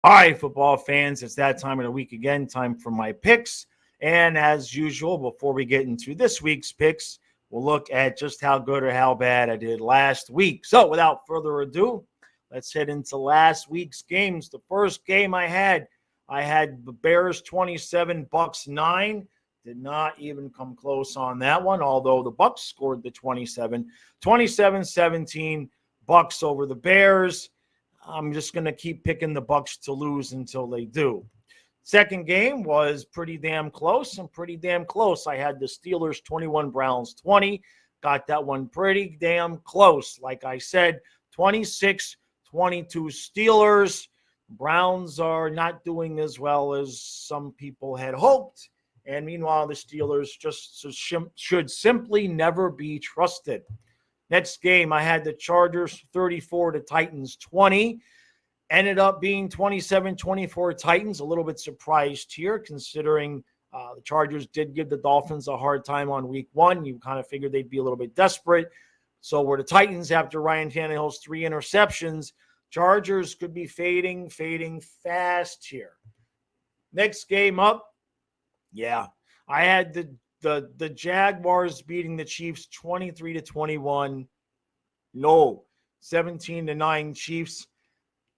All right, football fans, it's that time of the week again, time for my picks. And as usual, before we get into this week's picks, we'll look at just how good or how bad I did last week. So without further ado, let's head into last week's games. The first game I had the Bears 27, Bucks 9. Did not even come close on that one, although the Bucks scored the 27. 27-17, Bucks over the Bears. I'm just going to keep picking the Bucks to lose until they do. Second game was pretty damn close I had the Steelers 21, Browns 20. Got that one pretty damn close. Like I said, 26-22 Steelers. Browns are not doing as well as some people had hoped. And meanwhile, the Steelers just should simply never be trusted. Next game, I had the Chargers 34 to Titans 20. Ended up being 27-24 Titans. A little bit surprised here, considering the Chargers did give the Dolphins a hard time on week one. You kind of figured they'd be a little bit desperate. So were the Titans after Ryan Tannehill's 3 interceptions. Chargers could be fading fast here. Next game up, yeah, I had the Jaguars beating the Chiefs 23-21. No, 17-9 Chiefs.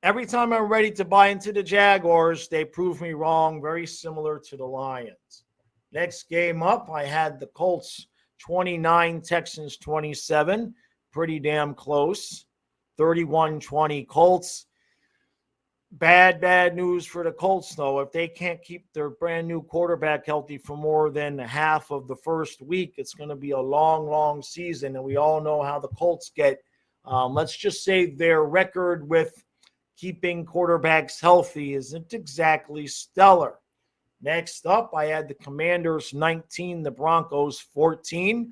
Every time I'm ready to buy into the Jaguars, they prove me wrong, very similar to the Lions. Next game up, I had the Colts 29, Texans 27. Pretty damn close. 31-20 Colts. Bad news for the Colts, though. If they can't keep their brand new quarterback healthy for more than half of the first week, it's going to be a long season. And we all know how the Colts get. Let's just say their record with keeping quarterbacks healthy isn't exactly stellar. Next up, I had the Commanders 19, the Broncos 14.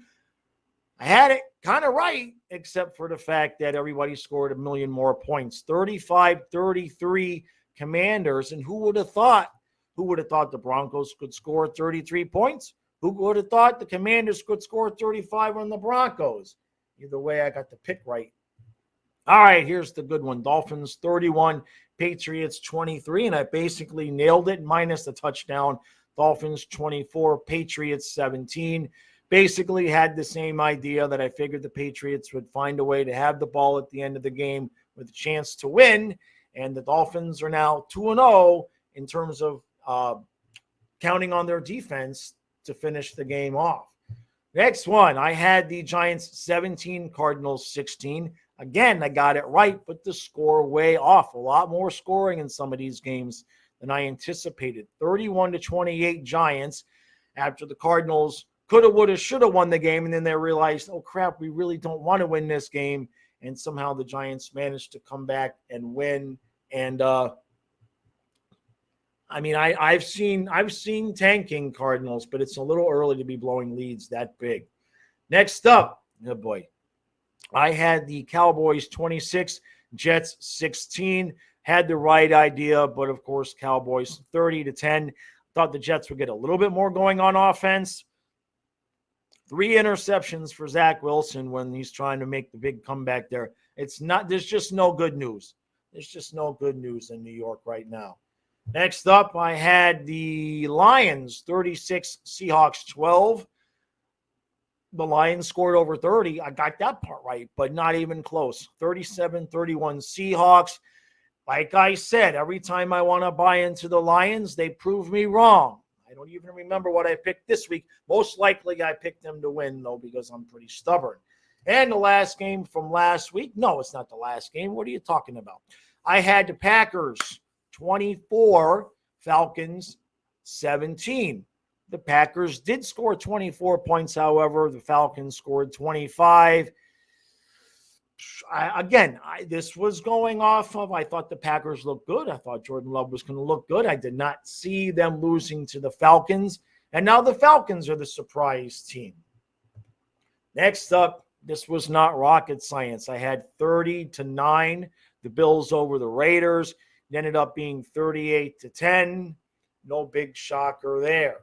I had it kind of right, except for the fact that everybody scored a million more points. 35-33 Commanders. And who would have thought? Who would have thought the Broncos could score 33 points? Who would have thought the Commanders could score 35 on the Broncos? Either way, I got the pick right. All right, here's the good one. Dolphins 31, Patriots 23, and I basically nailed it, minus the touchdown. Dolphins 24, Patriots 17. Basically had the same idea that I figured the Patriots would find a way to have the ball at the end of the game with a chance to win, and the Dolphins are now 2-0 in terms of counting on their defense to finish the game off. Next one, I had the Giants 17, Cardinals 16. Again, I got it right, but the score way off. A lot more scoring in some of these games than I anticipated. 31-28 Giants after the Cardinals coulda, woulda, shoulda won the game, and then they realized, oh, crap, we really don't want to win this game, and somehow the Giants managed to come back and win. And, I've seen tanking Cardinals, but it's a little early to be blowing leads that big. Next up, oh boy, I had the Cowboys 26, Jets 16. Had the right idea, but of course, Cowboys 30-10. Thought the Jets would get a little bit more going on offense. 3 interceptions for Zach Wilson when he's trying to make the big comeback there. There's just no good news. There's just no good news in New York right now. Next up, I had the Lions 36, Seahawks 12. The Lions scored over 30. I got that part right, but not even close. 37-31 Seahawks. Like I said, every time I want to buy into the Lions, they prove me wrong. I don't even remember what I picked this week. Most likely I picked them to win, though, because I'm pretty stubborn. And the last game from last week, no, it's not the last game. What are you talking about? I had the Packers 24, Falcons 17. The Packers did score 24 points, however. The Falcons scored 25. This was going off of, I thought the Packers looked good. I thought Jordan Love was going to look good. I did not see them losing to the Falcons. And now the Falcons are the surprise team. Next up, this was not rocket science. I had 30-9, the Bills over the Raiders. It ended up being 38-10. No big shocker there.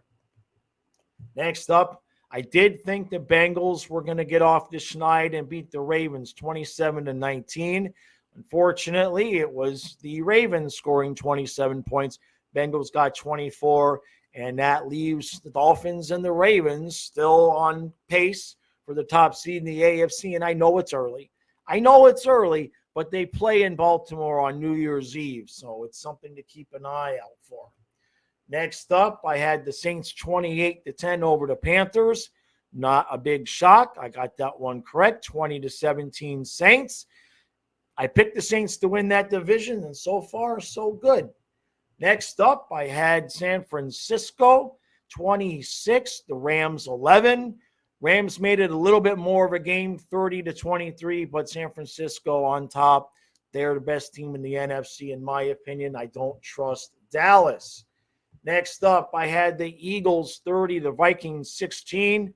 Next up, I did think the Bengals were going to get off the schneid and beat the Ravens 27-19. Unfortunately, it was the Ravens scoring 27 points. Bengals got 24, and that leaves the Dolphins and the Ravens still on pace for the top seed in the AFC. And I know it's early. But they play in Baltimore on New Year's Eve, so it's something to keep an eye out for. Next up, I had the Saints 28-10 over the Panthers. Not a big shock. I got that one correct, 20-17 Saints. I picked the Saints to win that division, and so far, so good. Next up, I had San Francisco 26, the Rams 11. Rams made it a little bit more of a game, 30-23, but San Francisco on top. They're the best team in the NFC, in my opinion. I don't trust Dallas. Next up, I had the Eagles 30, the Vikings 16.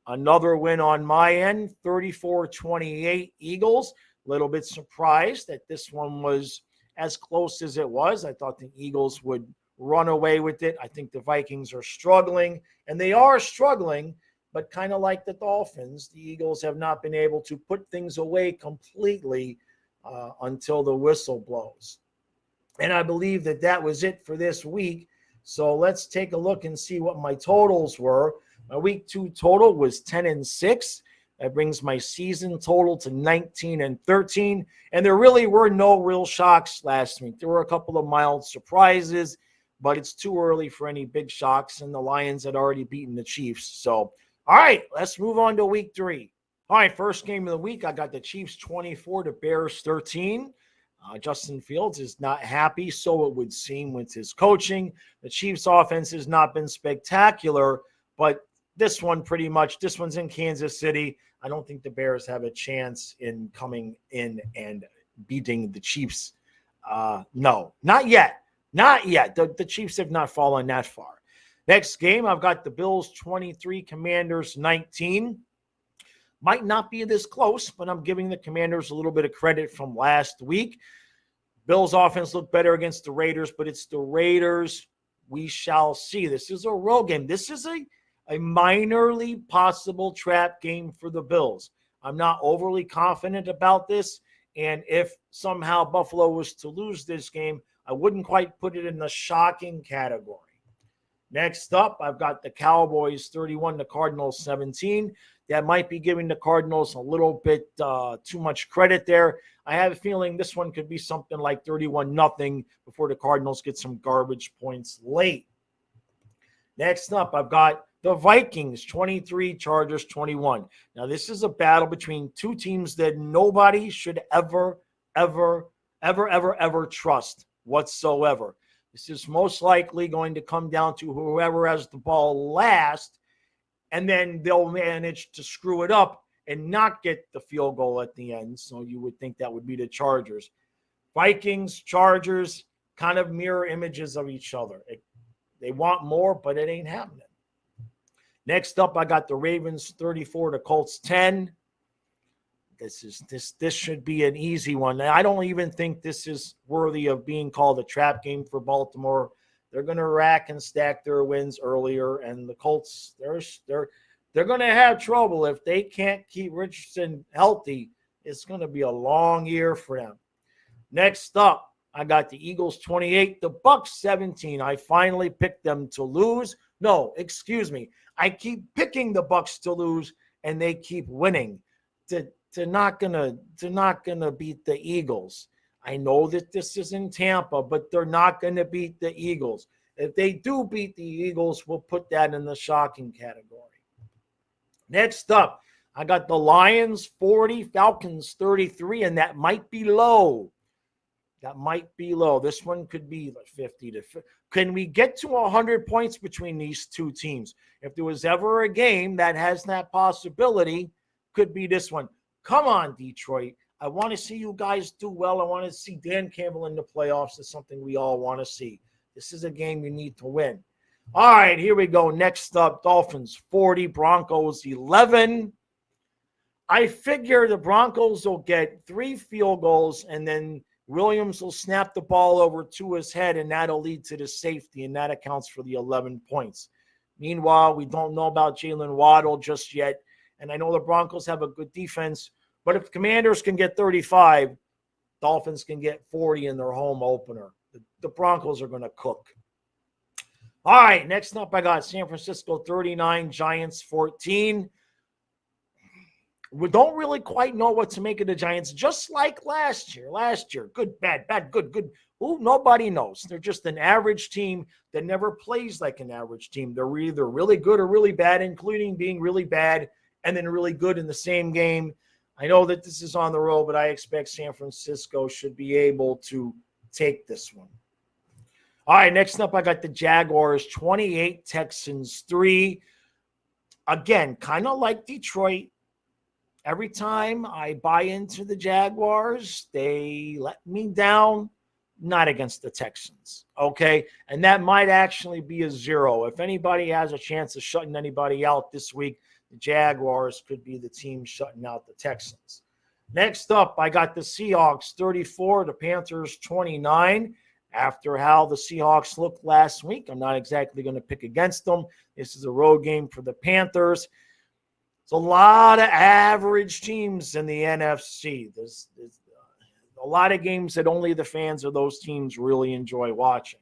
Another win on my end, 34-28 Eagles. A little bit surprised that this one was as close as it was. I thought the Eagles would run away with it. I think the Vikings are struggling, and they are struggling, but kind of like the Dolphins, the Eagles have not been able to put things away completely until the whistle blows. And I believe that was it for this week. So let's take a look and see what my totals were. My week 2 total was 10-6. That brings my season total to 19-13. And there really were no real shocks last week. There were a couple of mild surprises, but it's too early for any big shocks, and the Lions had already beaten the Chiefs. So, all right, let's move on to week 3. All right, first game of the week, I got the Chiefs 24, the Bears 13. Justin Fields is not happy, so it would seem, with his coaching. The Chiefs' offense has not been spectacular, but this one's in Kansas City. I don't think the Bears have a chance in coming in and beating the Chiefs. No, not yet. Not yet. The Chiefs have not fallen that far. Next game, I've got the Bills 23, Commanders 19. Might not be this close, but I'm giving the Commanders a little bit of credit from last week. Bills' offense looked better against the Raiders, but it's the Raiders. We shall see. This is a road game. This is a minorly possible trap game for the Bills. I'm not overly confident about this, and if somehow Buffalo was to lose this game, I wouldn't quite put it in the shocking category. Next up, I've got the Cowboys 31, the Cardinals 17. That might be giving the Cardinals a little bit too much credit there. I have a feeling this one could be something like 31-0 before the Cardinals get some garbage points late. Next up, I've got the Vikings 23, Chargers 21. Now, this is a battle between two teams that nobody should ever trust whatsoever. This is most likely going to come down to whoever has the ball last, and then they'll manage to screw it up and not get the field goal at the end. So you would think that would be the Chargers. Vikings, Chargers, kind of mirror images of each other. They want more, but it ain't happening. Next up, I got the Ravens 34, the Colts 10. This should be an easy one. I don't even think this is worthy of being called a trap game for Baltimore. They're going to rack and stack their wins earlier, and the Colts, they're going to have trouble if they can't keep Richardson healthy. It's going to be a long year for them. Next up, I got the Eagles 28, the Bucs 17. I finally picked them to lose. No, excuse me. I keep picking the Bucs to lose, and they keep winning. They're not gonna beat the Eagles. I know that this is in Tampa, but they're not gonna beat the Eagles. If they do beat the Eagles, we'll put that in the shocking category. Next up, I got the Lions 40, Falcons 33, and that might be low. This one could be like 50 to 50. Can we get to 100 points between these two teams? If there was ever a game that has that possibility, could be this one. Come on, Detroit. I want to see you guys do well. I want to see Dan Campbell in the playoffs. It's something we all want to see. This is a game you need to win. All right, here we go. Next up, Dolphins 40, Broncos 11. I figure the Broncos will get 3 field goals, and then Williams will snap the ball over to his head, and that'll lead to the safety, and that accounts for the 11 points. Meanwhile, we don't know about Jalen Waddle just yet, and I know the Broncos have a good defense, but if the Commanders can get 35, Dolphins can get 40 in their home opener. The Broncos are going to cook. All right, next up, I got San Francisco 39, Giants 14. We don't really quite know what to make of the Giants, just like last year. Good, bad, good. Ooh, nobody knows. They're just an average team that never plays like an average team. They're either really good or really bad, including being really bad and then really good in the same game. I know that this is on the road, but I expect San Francisco should be able to take this one. All right, next up, I got the Jaguars 28, Texans 3. Again, kind of like Detroit. Every time I buy into the Jaguars, they let me down, not against the Texans, okay? And that might actually be a 0. If anybody has a chance of shutting anybody out this week, the Jaguars could be the team shutting out the Texans. Next up, I got the Seahawks 34, the Panthers 29. After how the Seahawks looked last week, I'm not exactly going to pick against them. This is a road game for the Panthers. It's a lot of average teams in the NFC. There's a lot of games that only the fans of those teams really enjoy watching.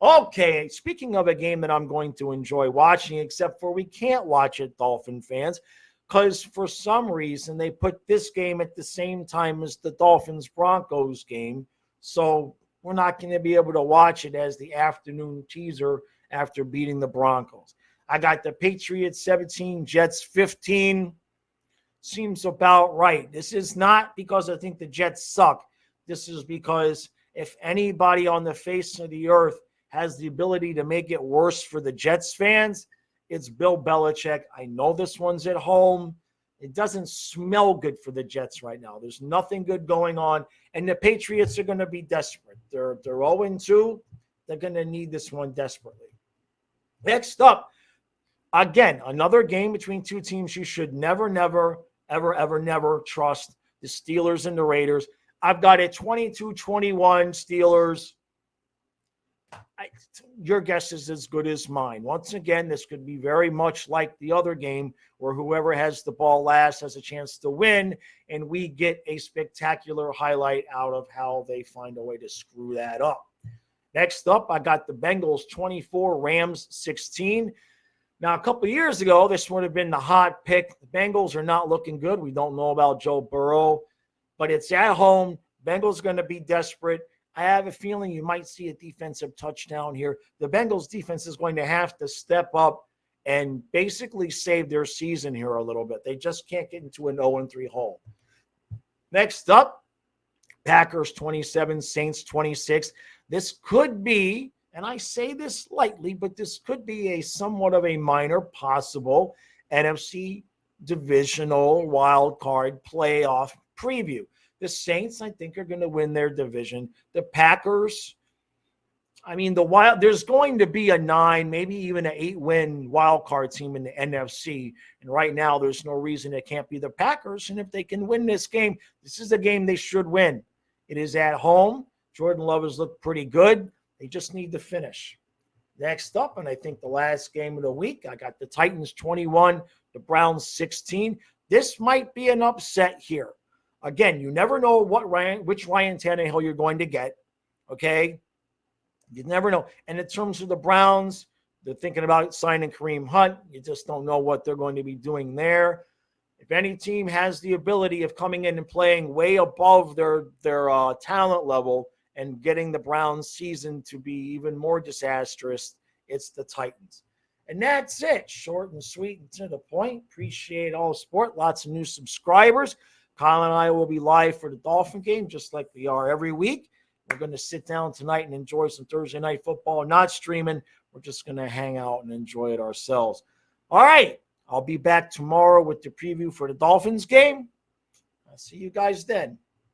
Okay, speaking of a game that I'm going to enjoy watching, except for we can't watch it, Dolphin fans, because for some reason they put this game at the same time as the Dolphins-Broncos game. So we're not going to be able to watch it as the afternoon teaser after beating the Broncos. I got the Patriots 17, Jets 15. Seems about right. This is not because I think the Jets suck. This is because if anybody on the face of the earth has the ability to make it worse for the Jets fans, it's Bill Belichick. I know this one's at home. It doesn't smell good for the Jets right now. There's nothing good going on, and the Patriots are going to be desperate. They're 0-2. They're going to need this one desperately. Next up, again, another game between two teams you should never trust, the Steelers and the Raiders. I've got it 22-21 Steelers. Your guess is as good as mine. Once again, this could be very much like the other game where whoever has the ball last has a chance to win, and we get a spectacular highlight out of how they find a way to screw that up. Next up, I got the Bengals 24, Rams 16. Now, a couple of years ago, this would have been the hot pick. The Bengals are not looking good. We don't know about Joe Burrow, but it's at home. Bengals are going to be desperate. I have a feeling you might see a defensive touchdown here. The Bengals defense is going to have to step up and basically save their season here a little bit. They just can't get into an 0-3 hole. Next up, Packers 27, Saints 26. This could be, and I say this lightly, but this could be a somewhat of a minor possible NFC divisional wild card playoff preview. The Saints, I think, are going to win their division. The Packers, there's going to be a 9, maybe even an 8-win wild card team in the NFC. And right now, there's no reason it can't be the Packers. And if they can win this game, this is a game they should win. It is at home. Jordan Love has looked pretty good. They just need to finish. Next up, and I think the last game of the week, I got the Titans 21, the Browns 16. This might be an upset here. Again, you never know which Ryan Tannehill you're going to get, okay? You never know. And in terms of the Browns, they're thinking about signing Kareem Hunt. You just don't know what they're going to be doing there. If any team has the ability of coming in and playing way above their talent level and getting the Browns season to be even more disastrous, it's the Titans. And that's it. Short and sweet and to the point. Appreciate all the support. Lots of new subscribers. Kyle and I will be live for the Dolphin game, just like we are every week. We're going to sit down tonight and enjoy some Thursday night football. Not streaming. We're just going to hang out and enjoy it ourselves. All right. I'll be back tomorrow with the preview for the Dolphins game. I'll see you guys then.